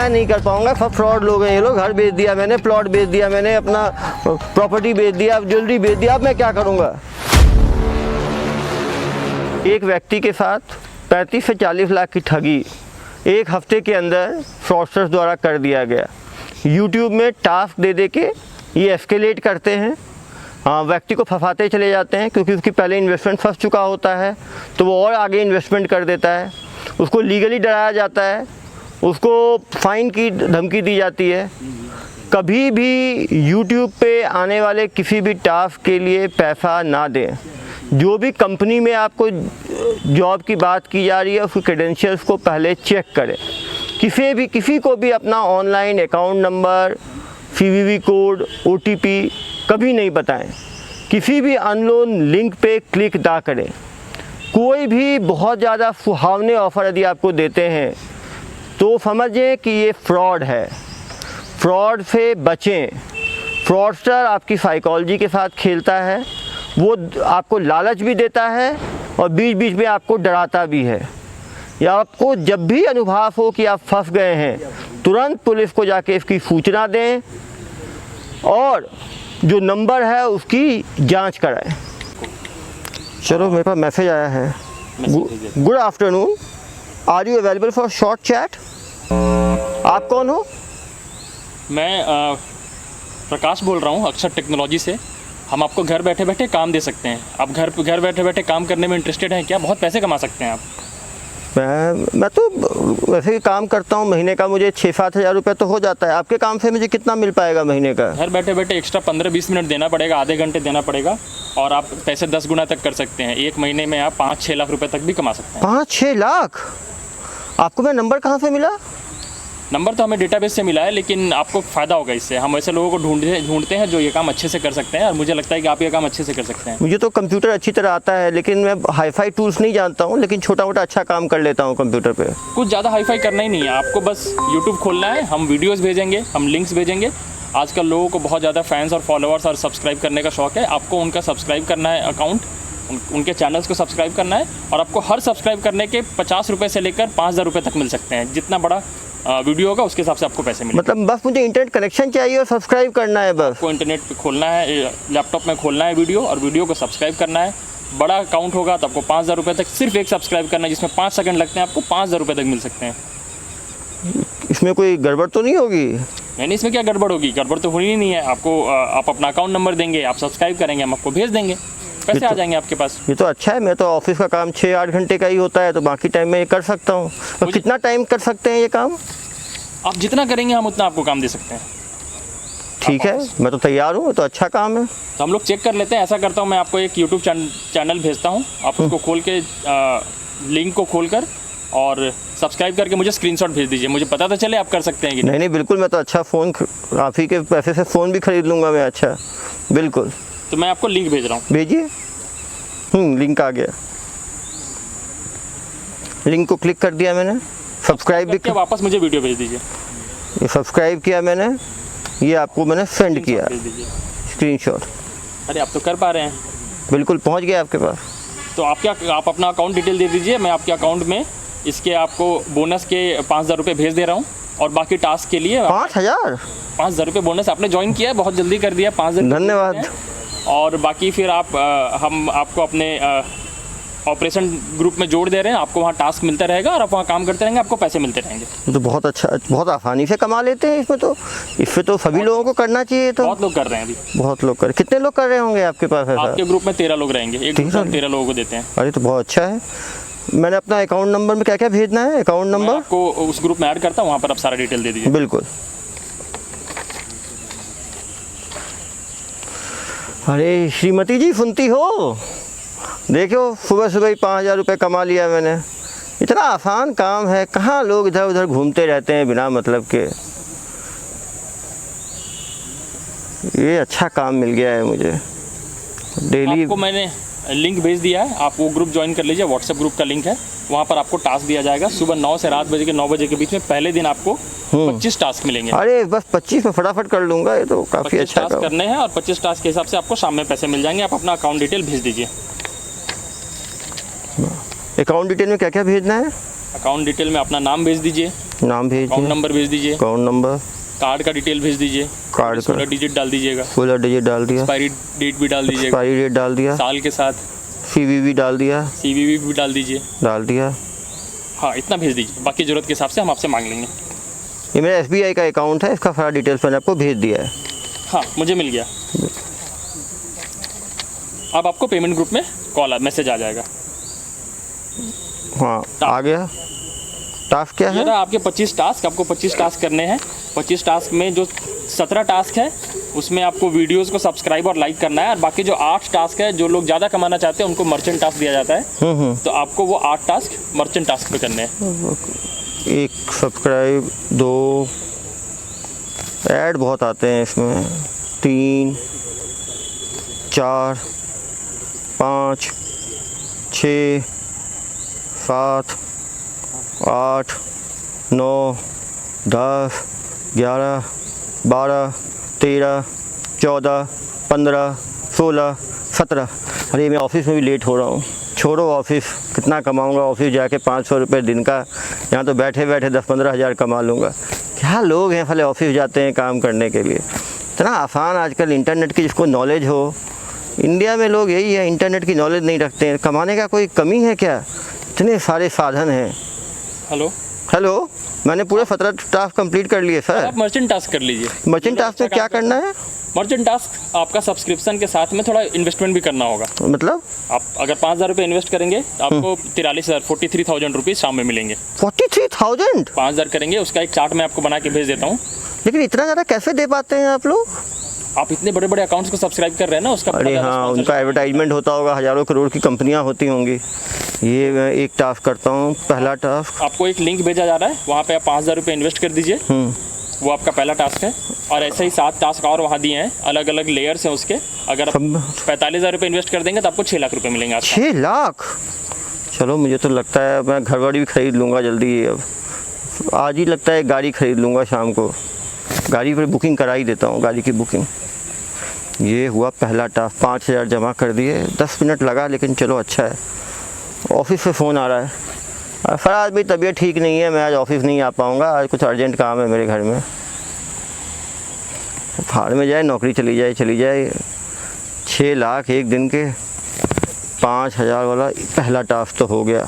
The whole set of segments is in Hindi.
मैं नहीं कर पाऊंगा, सब फ्रॉड लोग हैं ये लोग। घर बेच दिया मैंने, प्लॉट बेच दिया मैंने, अपना प्रॉपर्टी बेच दिया, ज्वेलरी बेच दिया, अब मैं क्या करूंगा। एक व्यक्ति के साथ 35 से 40 लाख की ठगी एक हफ्ते के अंदर फ्रॉडस्टर्स द्वारा कर दिया गया। यूट्यूब में टास्क दे दे के ये एस्केलेट करते हैं, व्यक्ति को फंसाते चले जाते हैं, क्योंकि उसकी पहले इन्वेस्टमेंट फंस चुका होता है तो वो और आगे इन्वेस्टमेंट कर देता है। उसको लीगली डराया जाता है, उसको फाइन की धमकी दी जाती है। कभी भी यूट्यूब पे आने वाले किसी भी टास्क के लिए पैसा ना दें। जो भी कंपनी में आपको जॉब की बात की जा रही है उसके क्रेडेंशियल्स को पहले चेक करें। किसी को भी अपना online account number, CVV code, OTP कभी नहीं बताएं। किसी भी अननोन लिंक पे क्लिक ना करें। कोई भी बहुत ज़्यादा सुहावने ऑफ़र यदि आपको देते हैं तो समझें कि ये फ्रॉड है। फ्रॉड से बचें। फ्रॉडस्टर आपकी साइकोलॉजी के साथ खेलता है, वो आपको लालच भी देता है और बीच बीच में आपको डराता भी है। या आपको जब भी अनुभव हो कि आप फंस गए हैं, तुरंत पुलिस को जाके इसकी सूचना दें और जो नंबर है उसकी जांच कराएं। चलो, मेरे पास मैसेज आया है। Good afternoon, are you available for short chat? आप कौन हो? मैं प्रकाश बोल रहा हूँ अक्षर टेक्नोलॉजी से। हम आपको घर बैठे बैठे काम दे सकते हैं। आप घर बैठे बैठे काम करने में इंटरेस्टेड हैं क्या? बहुत पैसे कमा सकते हैं आप। मैं तो वैसे ही काम करता हूँ, महीने का मुझे 6-7 हज़ार रुपये तो हो जाता है। आपके काम से मुझे कितना मिल पाएगा महीने का? घर बैठे बैठे एक्स्ट्रा 15-20 मिनट देना पड़ेगा, आधे घंटे देना पड़ेगा और आप पैसे 10 गुना तक कर सकते हैं। एक महीने में आप 5-6 लाख रुपए तक भी कमा सकते हैं। 5-6 लाख? आपको मेरा नंबर कहाँ से मिला? नंबर तो हमें डेटाबेस से मिला है, लेकिन आपको फ़ायदा होगा इससे। हम ऐसे लोगों को ढूंढते हैं जो ये काम अच्छे से कर सकते हैं और मुझे लगता है कि आप ये काम अच्छे से कर सकते हैं। मुझे तो कंप्यूटर अच्छी तरह आता है, लेकिन मैं हाईफाई टूल्स नहीं जानता हूँ, लेकिन छोटा मोटा अच्छा काम कर लेता हूँ कंप्यूटर पे। कुछ ज़्यादा हाईफाई करना ही नहीं है आपको, बस यूट्यूब खोलना है, हम वीडियोज़ भेजेंगे, हम लिंक्स भेजेंगे। आजकल लोगों को बहुत ज़्यादा फैंस और फॉलोअर्स और सब्सक्राइब करने का शौक है। आपको उनका सब्सक्राइब करना है अकाउंट, उनके चैनल्स को सब्सक्राइब करना है और आपको हर सब्सक्राइब करने के 50 रुपये से लेकर 5,000 रुपये तक मिल सकते हैं। जितना बड़ा वीडियो होगा उसके हिसाब से आपको पैसे मिलेंगे। मतलब बस मुझे इंटरनेट कनेक्शन चाहिए और सब्सक्राइब करना है बस? आपको इंटरनेट पे खोलना है, लैपटॉप में खोलना है वीडियो और वीडियो को सब्सक्राइब करना है। बड़ा अकाउंट होगा तो आपको 5,000 रुपये तक सिर्फ एक सब्सक्राइब करना है, जिसमें 5 सेकंड लगते हैं, आपको 5,000 रुपये तक मिल सकते हैं। इसमें कोई गड़बड़ तो नहीं होगी? नहीं, इसमें क्या गड़बड़ होगी? गड़बड़ तो होनी ही नहीं है। आपको आप अपना अकाउंट नंबर देंगे, आप सब्सक्राइब करेंगे, हम आपको भेज देंगे, पैसे आ जाएंगे आपके पास। ये तो अच्छा है। मैं तो ऑफिस का काम 6-8 घंटे का ही होता है, तो बाकी टाइम में ये कर सकता हूँ। तो कितना टाइम कर सकते हैं ये काम? आप जितना करेंगे हम उतना आपको काम दे सकते हैं। ठीक है, मैं तो तैयार हूँ, तो अच्छा काम है। तो हम लोग चेक कर लेते हैं। ऐसा करता हूँ, मैं आपको एक यूट्यूब चैनल भेजता हूँ, आप उसको खोल के लिंक को खोलकर और सब्सक्राइब करके मुझे स्क्रीनशॉट भेज दीजिए। मुझे पता तो चले आप कर सकते हैं कि नहीं। बिल्कुल, मैं तो अच्छा फ़ोन, आप ही के पैसे से फ़ोन भी खरीद लूँगा मैं। अच्छा, बिल्कुल। तो मैं आपको लिंक भेज रहा हूँ, भेजिए। लिंक आ गया। लिंक को क्लिक कर दिया मैंने, सब्सक्राइब भी किया। वापस मुझे वीडियो भेज दीजिए। ये सब्सक्राइब किया मैंने, ये आपको मैंने सेंड किया स्क्रीनशॉट। अरे आप तो कर पा रहे हैं। बिल्कुल पहुंच गया आपके पास। तो आप अपना अकाउंट डिटेल दे दीजिए, मैं आपके अकाउंट में इसके आपको बोनस के 5,000 रुपये भेज दे रहा हूँ और बाकी टास्क के लिए 5,000 रुपये बोनस आपने ज्वाइन किया है, बहुत जल्दी कर दिया। 5,000 धन्यवाद। और बाकी फिर हम आपको अपने ऑपरेशन ग्रुप में जोड़ दे रहे हैं। आपको वहाँ टास्क मिलता रहेगा और आप वहाँ काम करते रहेंगे, आपको पैसे मिलते रहेंगे। तो बहुत अच्छा, बहुत आसानी से कमा लेते हैं इसमें तो सभी लोगों को करना चाहिए। तो बहुत लोग कर रहे हैं अभी। बहुत लोग कर, कितने लोग कर रहे होंगे आपके पास? आपके ग्रुप में 13 लोग रहेंगे, एक ग्रुप में 13 लोगों को देते हैं। अरे तो बहुत अच्छा है। मैंने अपना अकाउंट नंबर में क्या क्या भेजना है? अकाउंट नंबर आपको उस ग्रुप में ऐड करता हूँ, वहाँ पर आप सारा डिटेल दे दीजिए। बिल्कुल। अरे श्रीमती जी, सुनती हो? देखो, सुबह सुबह ही 5,000 रुपये कमा लिया मैंने। इतना आसान काम है, कहाँ लोग इधर उधर घूमते रहते हैं बिना मतलब के। ये अच्छा काम मिल गया है मुझे। डेली आपको मैंने लिंक भेज दिया है, आप वो ग्रुप ज्वाइन कर लीजिए। व्हाट्सएप ग्रुप का लिंक है, वहाँ पर आपको टास्क दिया जाएगा। सुबह 9 से रात बजे के 9 बजे के बीच में पहले दिन आपको 25 टास्क मिलेंगे। अरे बस 25 में फटाफट कर लूँगा, ये तो काफ़ी अच्छा टास्क करने हैं और 25 टास्क के हिसाब से आपको शाम में पैसे मिल जाएंगे। आप अपना अकाउंट डिटेल भेज दीजिए। अकाउंट डिटेल में क्या क्या भेजना है? अकाउंट डिटेल में अपना नाम भेज दीजिए, नाम भेज अकाउंट दिया, नंबर भेज दीजिए, अकाउंट नंबर, कार्ड का डिटेल भेज दीजिए, कार्ड का 16 डिजिट डाल दीजिएगा, 16 डिजिट डाल दिया, एक्सपायरी डेट भी डाल दीजिएगा, एक्सपायरी डेट डाल दिया, साल के साथ CVV डाल दिया, CVV भी डाल दीजिए। डाल दिया। हाँ, इतना भेज दीजिए, बाकी ज़रूरत के हिसाब से हम आपसे मांग लेंगे। ये मेरा SBI का अकाउंट है, इसका सारा डिटेल्स मैंने आपको भेज दिया है। हाँ, मुझे मिल गया। अब आपको पेमेंट ग्रुप में मैसेज आ जाएगा। हाँ, आ गया। टास्क क्या ये है? रहा आपके 25 टास्क, आपको 25 टास्क करने हैं। 25 टास्क में जो 17 टास्क है उसमें आपको वीडियोस को सब्सक्राइब और लाइक करना है, और बाकी जो 8 टास्क है, जो लोग ज़्यादा कमाना चाहते हैं उनको मर्चेंट टास्क दिया जाता है, तो आपको वो 8 टास्क मर्चेंट टास्क पे करने हैं। 1 सब्सक्राइब, 2 ऐड बहुत आते हैं इसमें, 3 4 5 6 7 8 9 10 11 12 13 14 15 16 17। अरे मैं ऑफिस में भी लेट हो रहा हूँ। छोड़ो ऑफिस, कितना कमाऊँगा ऑफिस जाके 500 रुपये दिन का, यहाँ तो बैठे बैठे 10-15 हज़ार कमा लूँगा। क्या लोग हैं भले ऑफिस जाते हैं काम करने के लिए। इतना आसान आजकल इंटरनेट की जिसको नॉलेज हो, इंडिया में लोग यही है, इंटरनेट की नॉलेज नहीं रखते हैं। कमाने का कोई कमी है क्या? इतने सारे साधन हैं। हेलो, मैंने पूरे 17 टास्क कंप्लीट कर लिए सर। आप मर्चेंट टास्क कर लीजिए। मर्चेंट टास्क में क्या करना है? मर्चेंट टास्क आपका सब्सक्रिप्शन के साथ में थोड़ा इन्वेस्टमेंट भी करना होगा। मतलब आप अगर 5,000 रुपये इन्वेस्ट करेंगे तो आपको 43,000 रुपीज़ शाम में मिलेंगे। 43,000? 5,000 करेंगे, उसका एक चार्ट मैं आपको बना के भेज देता हूँ। लेकिन इतना ज़्यादा कैसे दे पाते हैं आप लोग? आप इतने बड़े बड़े अकाउंट्स को सब्सक्राइब कर रहे हैं ना, उसका अरे हाँ, उनका एडवर्टाइजमेंट होता होगा, हज़ारों करोड़ की कंपनियां होती होंगी। ये मैं एक टास्क करता हूँ, पहला टास्क। आपको एक लिंक भेजा जा रहा है, वहाँ पे आप 5,000 रुपये इन्वेस्ट कर दीजिए, वो आपका पहला टास्क है। और ऐसे ही 7 टास्क और वहाँ दिए हैं, अलग अलग लेयर्स हैं उसके। अगर आप 45,000 रुपये इन्वेस्ट कर देंगे तो आपको 6 लाख रुपये मिलेंगे। 6 लाख? चलो, मुझे तो लगता है मैं घर वाड़ी भी खरीद लूँगा जल्दी ही। अब आज ही लगता है गाड़ी खरीद लूँगा शाम को। गाड़ी पर बुकिंग करा ही देता हूँ, गाड़ी की बुकिंग। ये हुआ पहला टास्क, 5,000 जमा कर दिए। 10 मिनट लगा, लेकिन चलो अच्छा है। ऑफिस से फ़ोन आ रहा है, सर आज मेरी तबीयत ठीक नहीं है, मैं आज ऑफिस नहीं आ पाऊँगा, आज कुछ अर्जेंट काम है मेरे घर में। फाड़ में जाए, नौकरी चली जाए। 6 लाख एक दिन के। 5,000 वाला पहला टास्क तो हो गया।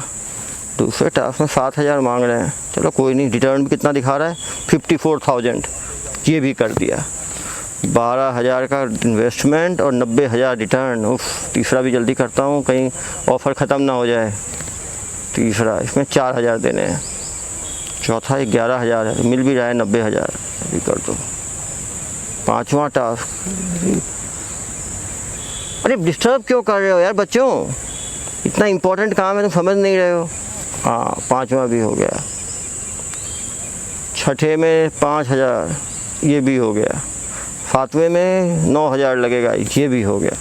दूसरे टास्क में 7,000 मांग रहे हैं। चलो कोई नहीं, रिटर्न भी कितना दिखा रहा है, 54,000, ये भी कर दिया। 12,000 का इन्वेस्टमेंट और 90,000 रिटर्न। उफ, तीसरा भी जल्दी करता हूँ, कहीं ऑफ़र ख़त्म ना हो जाए। तीसरा, इसमें 4,000 देने हैं। चौथा 11,000 है, मिल भी रहा है 90,000, अभी कर दो। 5वां टास्क। अरे डिस्टर्ब क्यों कर रहे हो यार बच्चों, इतना इम्पोर्टेंट काम है, तुम समझ नहीं रहे हो। हाँ, 5वां भी हो गया। छठे में 5,000, ये भी हो गया। 7वें में 9,000 लगेगा, ये भी हो गया।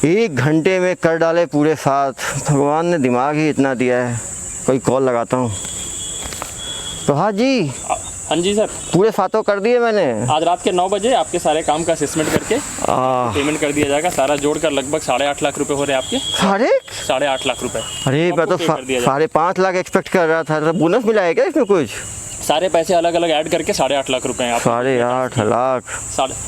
1 घंटे में कर डाले पूरे 7। भगवान ने दिमाग ही इतना दिया है। कोई कॉल लगाता हूँ। प्रभात जी। हाँ जी सर, पूरे 7 कर दिए मैंने। आज रात के 9 बजे आपके सारे काम का असेसमेंट करके पेमेंट कर दिया जाएगा। सारा जोड़कर लगभग 8.5 लाख रुपए हो रहे हैं आपके। 8.5 लाख रुपए। अरे मैं तो 5.5 लाख एक्सपेक्ट कर रहा था। बोनस मिला है क्या इसमें कुछ? सारे पैसे अलग अलग ऐड करके 8.5 लाख रुपए हैं। 8.5 लाख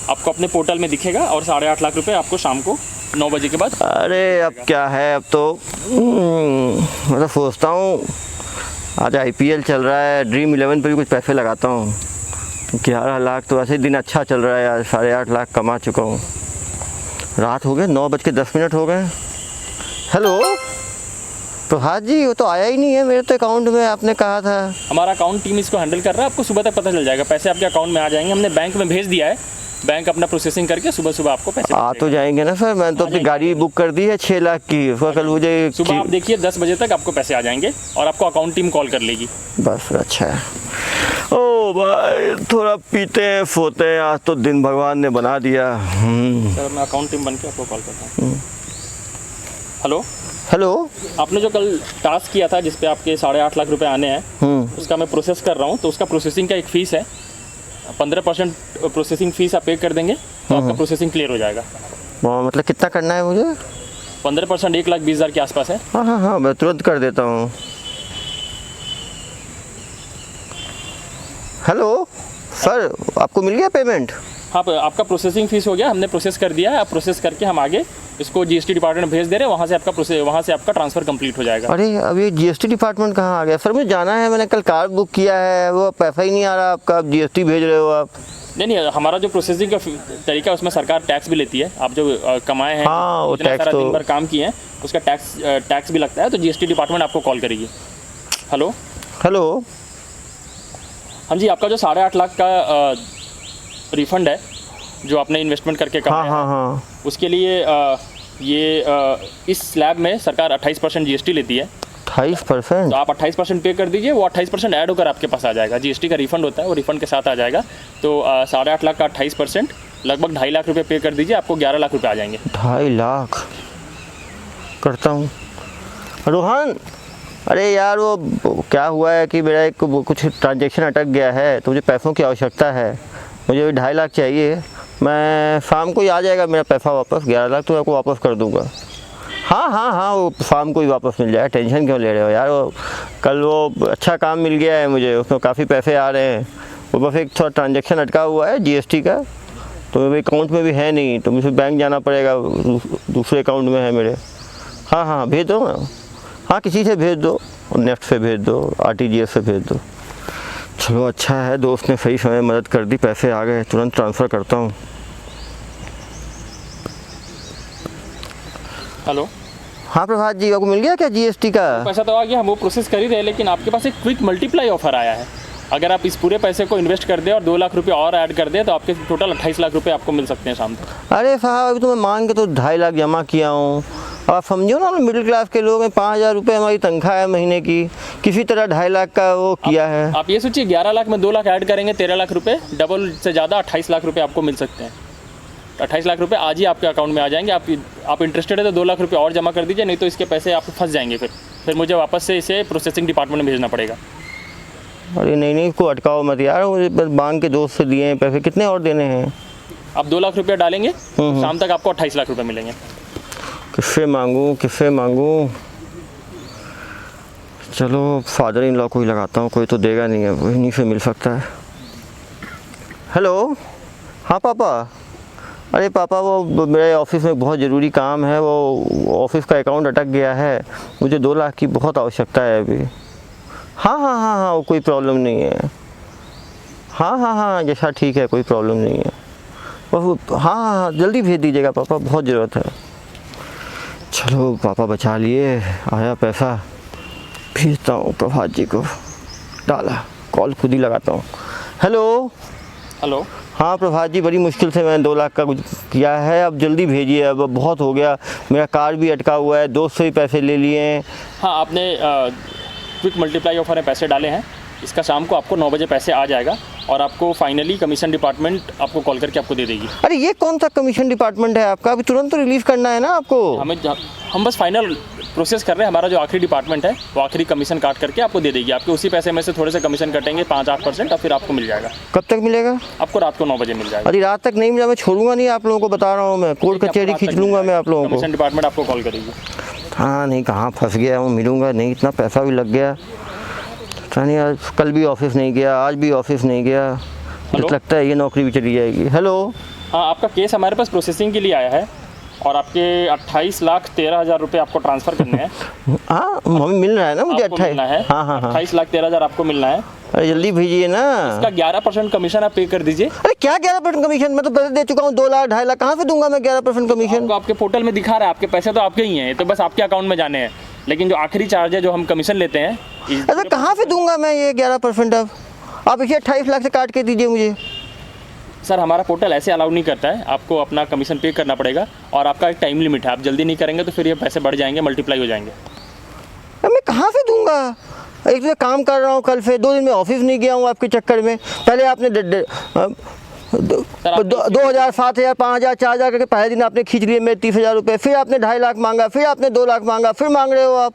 आपको अपने पोर्टल में दिखेगा, और 8.5 लाख रुपए आपको शाम को 9 बजे के बाद। अरे अब क्या है, अब तो मैं तो सोचता हूँ आज IPL चल रहा है, ड्रीम 11 पे भी कुछ पैसे लगाता हूँ। 11 लाख तो ऐसे दिन अच्छा चल रहा है। आज 8.5 लाख कमा चुका हूँ। रात हो गए, 9:10 हो गए। हेलो प्रभात जी, वो तो आया ही नहीं है मेरे तो अकाउंट में, आपने कहा था। हमारा अकाउंट टीम इसको हैंडल कर रहा है, आपको सुबह तक पता चल जाएगा। पैसे आपके अकाउंट में आ जाएंगे, हमने बैंक में भेज दिया है। बैंक अपना प्रोसेसिंग करके सुबह आपको पैसे आ तो जाएंगे ना सर। मैंने तो अपनी गाड़ी बुक कर दी है 6 लाख की। उसका कल मुझे सुबह आप देखिए 10 बजे तक आपको पैसे आ जाएंगे, और आपको अकाउंट टीम कॉल कर लेगी। बस अच्छा है। ओ भाई, थोड़ा पीते हैं सोते हैं, आज तो दिन भगवान ने बना दिया। सर मैं अकाउंट टीम बन के आपको कॉल करता हूँ। हेलो, आपने जो कल टास्क किया था जिसपे आपके 8.5 लाख रुपए आने हैं, उसका मैं प्रोसेस कर रहा हूँ। तो उसका प्रोसेसिंग का एक फ़ीस है, 15% प्रोसेसिंग फ़ीस आप पे कर देंगे तो आपका प्रोसेसिंग क्लियर हो जाएगा। मतलब कितना करना है मुझे? 15%, 1,20,000 के आसपास है। हाँ, मैं तुरंत कर देता हूँ। हेलो सर, आपको मिल गया पेमेंट? हाँ, आपका प्रोसेसिंग फीस हो गया, हमने प्रोसेस कर दिया है। आप प्रोसेस करके हम आगे इसको जीएसटी डिपार्टमेंट में भेज दे रहे हैं, वहाँ से आपका ट्रांसफ़र कंप्लीट हो जाएगा। अरे अब ये जीएसटी डिपार्टमेंट कहाँ आ गया सर? मुझे जाना है, मैंने कल कार बुक किया है, वो पैसा ही नहीं आ रहा आपका, आप जीएसटी भेज रहे हो आप? नहीं, हमारा जो प्रोसेसिंग का तरीका है उसमें सरकार टैक्स भी लेती है। आप जो कमाए हैं, हाँ, वो इतना टैक्स सारा तो दिन भर काम किए हैं, उसका टैक्स भी लगता है, तो जीएसटी डिपार्टमेंट आपको कॉल करेगी। हेलो हेलो, हाँ जी, आपका जो 8.5 लाख का रिफंड है जो आपने इन्वेस्टमेंट करके हाँ कमाया हाँ है, हाँ, उसके लिए इस स्लैब में सरकार 28% जीएसटी लेती है। 28%? तो आप 28% पे कर दीजिए, वो 28% ऐड होकर आपके पास आ जाएगा। जीएसटी का रिफंड होता है, वो रिफंड के साथ आ जाएगा। तो 8.5 लाख का 28% लगभग 2.5 लाख रुपए पे कर दीजिए, आपको 11 लाख रुपए आ जाएंगे। 2.5 लाख करता हूँ। रोहन, अरे यार वो क्या हुआ है कि मेरा एक कुछ ट्रांजैक्शन अटक गया है, तो मुझे पैसों की आवश्यकता है, मुझे 2.5 लाख चाहिए। मैं शाम को ही आ जाएगा मेरा पैसा वापस, 11 लाख तो आपको वापस कर दूंगा। हाँ हाँ हाँ, वो शाम को ही वापस मिल जाएगा, टेंशन क्यों ले रहे हो यार? वो कल वो अच्छा काम मिल गया है मुझे, उसमें काफ़ी पैसे आ रहे हैं। वो बस एक थोड़ा ट्रांजैक्शन अटका हुआ है जीएसटी का, तो मेरे अकाउंट में भी है नहीं, तो मुझे बैंक जाना पड़ेगा, दूसरे अकाउंट में है मेरे। हाँ हाँ, भेज दो ना। हाँ, किसी से भेज दो, नेफ्ट से भेज दो, आरटीजीएस से भेज दो। चलो अच्छा है, दोस्त ने सही समय मदद कर दी, पैसे आ गए, तुरंत ट्रांसफ़र करता हूँ। हेलो, हाँ प्रभात जी, आपको मिल गया क्या जीएसटी का? पैसा तो आ गया, हम वो प्रोसेस कर ही रहे हैं, लेकिन आपके पास एक क्विक मल्टीप्लाई ऑफर आया है। अगर आप इस पूरे पैसे को इन्वेस्ट कर दें और 2 लाख रुपए और ऐड कर दें, तो आपके टोटल 28 लाख रुपए आपको मिल सकते हैं शाम तक। अरे साहब, अभी तो मैं मांग के तो 2.5 लाख जमा किया हूँ। आप समझो ना, मिडिल क्लास के लोग हैं, 5,000 रुपये हमारी तनख्वाह है महीने की, किसी तरह 2.5 लाख का वो किया है। आप ये सोचिए, 11 लाख में 2 लाख ऐड करेंगे, 13 लाख रुपए, डबल से ज़्यादा 28 लाख रुपए आपको मिल सकते हैं। 28 लाख रुपए आज ही आपके अकाउंट में आ जाएंगे। आप इंटरेस्टेड है तो 2 लाख रुपए और जमा कर दीजिए, नहीं तो इसके पैसे आप फंस जाएंगे। फिर मुझे वापस से इसे प्रोसेसिंग डिपार्टमेंट में भेजना पड़ेगा। अरे नहीं, इसको अटकाओ मत यार, मुझे बस मांग के दोस्त से दिए हैं पैसे, कितने और देने हैं? आप 2 लाख रुपया डालेंगे, शाम तक आपको 28 लाख रुपए मिलेंगे। किससे मांगूँ? चलो फादर इन लॉ को ही लगाता हूँ, कोई तो देगा नहीं है, वहीं से मिल सकता है। हेलो, हाँ पापा। अरे पापा, वो मेरे ऑफिस में बहुत ज़रूरी काम है, वो ऑफिस का अकाउंट अटक गया है, मुझे 2 लाख की बहुत आवश्यकता है अभी। हाँ हाँ हाँ हाँ, वो कोई प्रॉब्लम नहीं है। हाँ हाँ हाँ, जैसा ठीक है, कोई प्रॉब्लम नहीं है। वो हाँ हाँ, जल्दी भेज दीजिएगा पापा, बहुत ज़रूरत है। चलो पापा बचा लिए, आया पैसा, भेजता हूँ प्रभात जी को, डाला, कॉल खुद ही लगाता हूँ। हेलो, हाँ प्रभात जी, बड़ी मुश्किल से मैंने 2 लाख का कुछ किया है, अब जल्दी भेजिए, अब बहुत हो गया, मेरा कार भी अटका हुआ है, दोस्त से भी पैसे ले लिए हैं। हाँ, आपने क्विक मल्टीप्लाई ऑफर में पैसे डाले हैं, इसका शाम को आपको 9 बजे पैसे आ जाएगा और आपको फाइनली कमीशन डिपार्टमेंट आपको कॉल करके आपको दे देगी। अरे ये कौन सा कमीशन डिपार्टमेंट है आपका? अभी तुरंत तो रिलीज़ करना है ना आपको। हम बस फाइनल प्रोसेस कर रहे हैं, हमारा जो आखिरी डिपार्टमेंट है वो आखिरी कमीशन काट करके आपको दे देगी। आपके उसी पैसे में से थोड़े से कमीशन कटेंगे, 5-8%, और फिर आपको मिल जाएगा। कब तक मिलेगा? आपको रात को 9 बजे मिल जाएगा। अरे रात तक नहीं मिला, मैं छोड़ूंगा नहीं आप लोगों को, बता रहा हूँ मैं, कोर्ट कचहरी खींच लूँगा मैं आप लोगों को। कमीशन डिपार्टमेंट आपको कॉल करेगी। हाँ नहीं, कहाँ फंस गया हूँ, मिलूँगा नहीं, इतना पैसा भी लग गया। नहीं, आज कल भी ऑफिस नहीं गया, आज भी ऑफिस नहीं गया, मुझे लगता है ये नौकरी भी चली जाएगी। हेलो, हाँ, आपका केस हमारे पास प्रोसेसिंग के लिए आया है और आपके 28,13,000 रुपये आपको ट्रांसफ़र करने हैं। हाँ, हमें मिल रहा है ना मुझे 28। हाँ हाँ हाँ, 28,13,000 आपको मिलना है। अरे जल्दी भेजिए ना। इसका 11% कमीशन आप पे कर दीजिए। अरे क्या 11% कमीशन? मैं तो पैसे दे चुका हूँ, 2 लाख 2.5 लाख, कहाँ से दूंगा मैं 11% कमीशन? आपको आपके पोर्टल में दिखा रहा है, आपके पैसे तो आपके ही हैं, तो बस आपके अकाउंट में जाने हैं, लेकिन जो आखिरी चार्ज है जो हम कमीशन लेते हैं। अरे कहाँ से दूंगा मैं ये 11%? अब आप इसे 28 लाख से काट के दीजिए मुझे। सर, हमारा पोर्टल ऐसे अलाउ नहीं करता है, आपको अपना कमीशन पे करना पड़ेगा और आपका एक टाइम लिमिट है, आप जल्दी नहीं करेंगे तो फिर ये पैसे बढ़ जाएंगे, मल्टीप्लाई हो जाएंगे। अब मैं कहाँ से दूंगा? एक तो काम कर रहा हूँ कल से, 2 दिन में ऑफिस नहीं गया हूँ आपके चक्कर में। पहले आपने 2,000, 7,000, 5,000, 4,000 करके पहले दिन आपने खींच लिए मेरे 30,000 रुपये, फिर आपने 2.5 लाख मांगा, फिर आपने 2 लाख मांगा, फिर मांग रहे हो आप।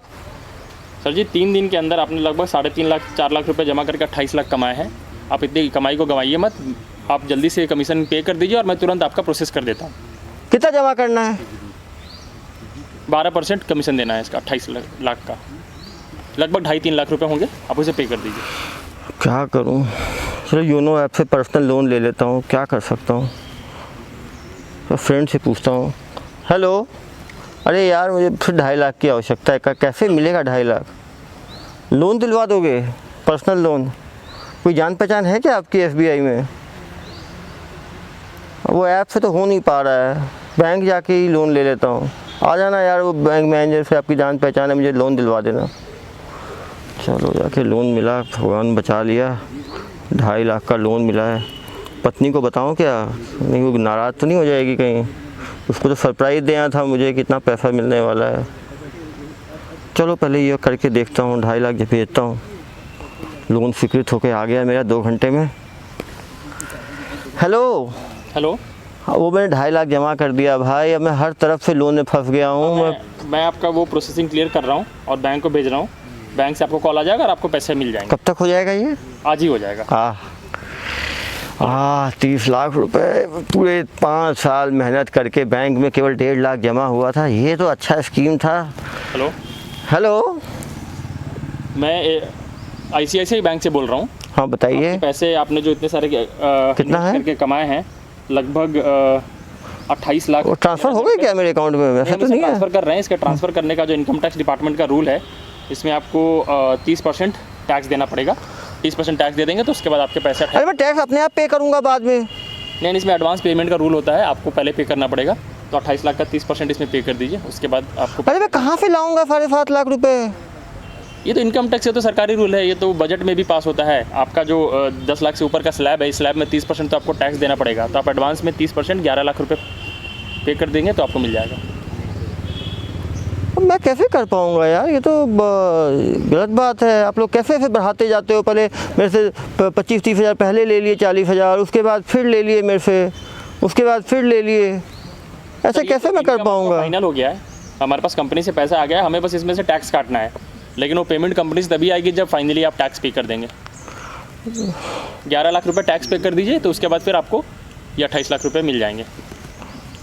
सर जी, 3 दिन के अंदर आपने लगभग 3.5 लाख 4 लाख रुपए जमा करके 28 लाख कमाए हैं। आप इतनी कमाई को गंवाइए मत, आप जल्दी से कमीशन पे कर दीजिए और मैं तुरंत आपका प्रोसेस कर देता हूँ। कितना जमा करना है? 12% कमीशन देना है इसका, 28 लाख का, लगभग 2.5-3 लाख रुपए होंगे, आप उसे पे कर दीजिए। क्या करूँ, चलो योनो ऐप से पर्सनल लोन ले लेता हूँ, क्या कर सकता हूँ। तो फ्रेंड से पूछता हूँ। हेलो, अरे यार मुझे फिर 2.5 लाख की आवश्यकता है, कैसे मिलेगा 2.5 लाख? लोन दिलवा दोगे पर्सनल लोन? कोई जान पहचान है क्या आपकी SBI में? वो ऐप से तो हो नहीं पा रहा है, बैंक जाके ही लोन ले लेता हूँ। आ जाना यार, वो बैंक मैनेजर से आपकी जान पहचान है, मुझे लोन दिलवा देना। चलो जाके लोन मिला, भगवान बचा लिया। 2.5 लाख का लोन मिला है। पत्नी को बताऊँ क्या? नहीं, वो नाराज़ तो नहीं हो जाएगी कहीं? उसको तो सरप्राइज़ देना था मुझे, कितना पैसा मिलने वाला है। चलो पहले ये करके देखता हूँ, 2.5 लाख भेजता हूँ। लोन स्वीकृत होके आ गया मेरा 2 घंटे में। हेलो, हेलो, वो मैंने 2.5 लाख जमा कर दिया भाई। अब मैं हर तरफ से लोन में फंस गया हूँ। मैं आपका वो प्रोसेसिंग क्लियर कर रहा हूँ और बैंक को भेज रहा हूँ। बैंक से आपको कॉल आ जाएगा और आपको पैसे मिल जाएंगे। कब तक हो जाएगा ये? आज ही हो जाएगा। 30 लाख रुपए पूरे 5 साल मेहनत करके बैंक में केवल 1.5 लाख जमा हुआ था। ये तो अच्छा स्कीम था। हेलो, हेलो, मैं ICICI बैंक से बोल रहा हूँ। हाँ बताइए। पैसे आपने जो इतने सारे कितना है करके कमाए हैं, लगभग 28 लाख। वो ट्रांसफ़र हो गए क्या मेरे अकाउंट में? वैसे तो नहीं है। ट्रांसफ़र कर रहे हैं। इसका ट्रांसफ़र करने का जो इनकम टैक्स डिपार्टमेंट का रूल है, इसमें आपको 30% टैक्स देना पड़ेगा। 30% टैक्स दे देंगे तो उसके बाद आपके पैसे अरे मैं टैक्स अपने आप पे करूँगा बाद में। नहीं, इसमें एडवांस पेमेंट का रूल होता है, आपको पहले पे करना पड़ेगा। तो 28 लाख का 30% इसमें पे कर दीजिए, उसके बाद आपको। अरे मैं कहाँ से लाऊंगा 7.5 लाख रुपए? ये तो इनकम टैक्स है, तो सरकारी रूल है, ये तो बजट में भी पास होता है। आपका जो 10 लाख से ऊपर का स्लैब है, इस स्लैब में 30% तो आपको टैक्स देना पड़ेगा। तो आप एडवांस में 30% 11 लाख रुपये पे कर देंगे तो आपको मिल जाएगा। मैं कैसे कर पाऊंगा यार? ये तो गलत बात है। आप लोग कैसे फिर बढ़ाते जाते हो? पहले मेरे से 25-30 हज़ार पहले ले लिए, 40,000, उसके बाद फिर ले लिए मेरे से, उसके बाद फिर ले लिए। ऐसे कैसे मैं कर पाऊंगा? फाइनल हो गया है, हमारे पास कंपनी से पैसा आ गया है, हमें बस इसमें से टैक्स काटना है। लेकिन वो पेमेंट कंपनी से तभी आएगी जब फाइनली आप टैक्स पे कर देंगे। 11 लाख रुपए टैक्स पे कर दीजिए, तो उसके बाद फिर आपको ये 28 लाख रुपए मिल जाएंगे।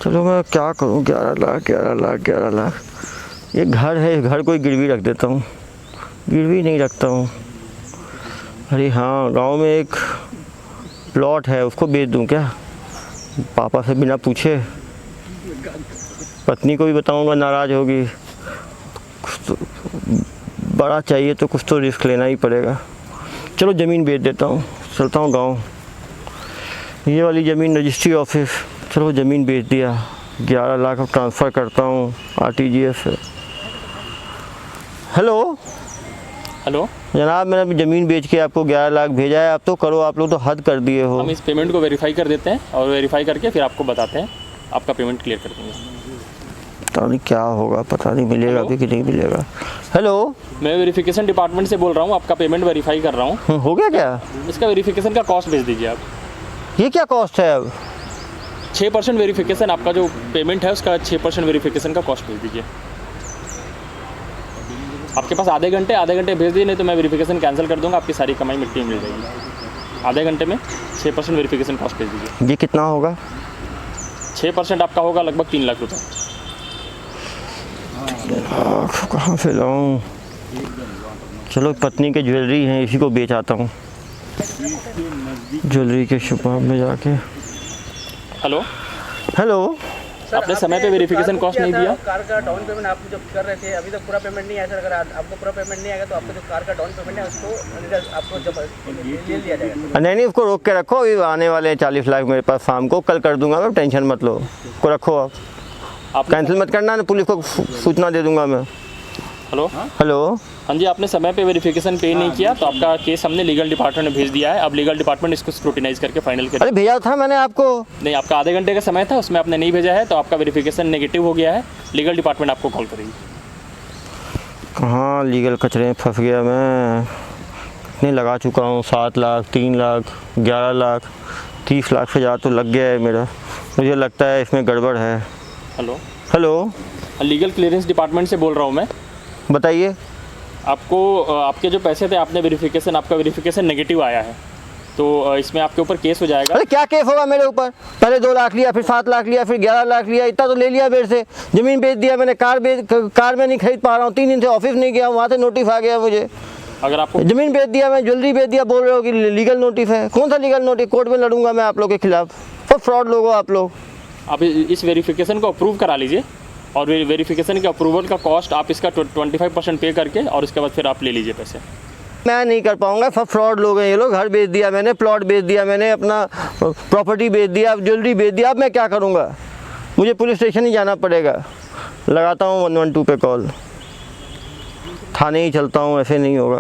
चलो मैं क्या करूं? 11 लाख। ये घर है, घर कोई गिरवी रख देता हूँ। गिरवी नहीं रखता हूँ। अरे हाँ, गांव में एक प्लॉट है, उसको बेच दूँ क्या? पापा से बिना पूछे। पत्नी को भी बताऊँगा, नाराज़ होगी। तो बड़ा चाहिए तो कुछ तो रिस्क लेना ही पड़ेगा। चलो ज़मीन बेच देता हूँ, चलता हूँ गांव। ये वाली ज़मीन रजिस्ट्री ऑफिस। चलो ज़मीन बेच दिया, 11 लाख ट्रांसफ़र करता हूँ RTGS से। हेलो हेलो जनाब, मैंने अभी ज़मीन बेच के आपको 11 लाख भेजा है। आप तो करो, आप लोग तो हद कर दिए हो। हम इस पेमेंट को वेरीफाई कर देते हैं और वेरीफाई करके फिर आपको बताते हैं, आपका पेमेंट क्लियर कर देंगे। पता नहीं क्या होगा, पता नहीं मिलेगा भी कि नहीं मिलेगा। हेलो, मैं वेरिफिकेशन डिपार्टमेंट से बोल रहा हूँ, आपका पेमेंट वेरीफाई कर रहा हूँ। हो गया क्या? इसका वेरिफिकेशन का कॉस्ट भेज दीजिए आप। ये क्या कॉस्ट है अब? 6% वेरिफिकेशन, आपका जो पेमेंट है उसका 6% वेरिफिकेशन का कॉस्ट भेज दीजिए। आपके पास आधे घंटे भेज दिए, नहीं तो मैं वेरिफिकेशन कैंसिल कर दूंगा, आपकी सारी कमाई मिट्टी में मिल जाएगी। आधे घंटे में 6% वेरिफिकेशन कॉस्ट भेज दीजिए। ये कितना होगा? 6% आपका होगा लगभग 3 लाख रुपये। कहाँ से लाऊं? चलो पत्नी के ज्वेलरी हैं, इसी को बेच आता हूँ ज्वेलरी के शॉप में जाके। हेलो हेलो, आपने समय पे वेरिफिकेशन कॉस्ट नहीं दिया। कार का डाउन पेमेंट आप जो कर रहे थे, अभी तक पूरा पेमेंट नहीं आया सर। अगर आपको पूरा पेमेंट नहीं आएगा तो आपको जो कार का डाउन पेमेंट है उसको आपको जब ले लिया जाएगा। नहीं उसको रोक के रखो। अभी आने वाले हैं 40 लाख मेरे पास, शाम को कल कर दूंगा मैं, टेंशन मत लो। उसको रखो, आप कैंसिल मत करना, ना पुलिस को सूचना दे दूंगा मैं। हेलो हेलो, हाँ जी, आपने समय पे वेरिफिकेशन पे नहीं किया तो आपका केस हमने लीगल डिपार्टमेंट में भेज दिया है। अब लीगल डिपार्टमेंट इसको स्क्रूटिनाइज करके फाइनल कर। अरे भेजा था मैंने आपको। नहीं, आपका आधे घंटे का समय था, उसमें आपने नहीं भेजा है, तो आपका वेरिफिकेशन नेगेटिव हो गया है। लीगल डिपार्टमेंट आपको कॉल करेगी। कहाँ लीगल कचरे में फंस गया मैं। कितने लगा चुका हूँ, 7 लाख, 3 लाख, 11 लाख, 30 लाख से ज़्यादा तो लग गया है मेरा। मुझे लगता है इसमें गड़बड़ है। Hello hello, legal clearance department से बोल रहा हूँ मैं। बताइए। आपको आपके जो पैसे थे, आपने वेरिफिकेशन, आपका वेरिफिकेशन नेगेटिव आया है, तो इसमें आपके ऊपर केस हो जाएगा। अरे क्या केस होगा मेरे ऊपर? पहले 2 लाख लिया, फिर 7 लाख लिया, फिर 11 लाख लिया, इतना तो ले लिया मेरे से। ज़मीन बेच दिया मैंने, कार में नहीं खरीद पा रहा हूँ। 3 दिन से ऑफिस नहीं गया, वहाँ से नोटिस आ गया मुझे। अगर आपको ज़मीन बेच दिया, मैं ज्वेलरी बेच दिया, बोल रहे हो कि लीगल नोटिस है। कौन सा लीगल नोटिस? कोर्ट में लड़ूंगा मैं आप लोग के खिलाफ। तो फ्रॉड लोग हो आप लोग। आप इस वेरिफिकेशन को अप्रूव करा लीजिए और वेरिफिकेशन के अप्रूवल का कॉस्ट आप इसका 25% पे करके और उसके बाद फिर आप ले लीजिए पैसे। मैं नहीं कर पाऊंगा, सब फ्रॉड लोग हैं ये लोग। घर बेच दिया मैंने, प्लॉट बेच दिया मैंने, अपना प्रॉपर्टी बेच दिया, ज्वेलरी बेच दिया। अब मैं क्या करूंगा? मुझे पुलिस स्टेशन ही जाना पड़ेगा। लगाता हूँ 112 पे कॉल, थाने ही चलता हूँ, ऐसे नहीं होगा।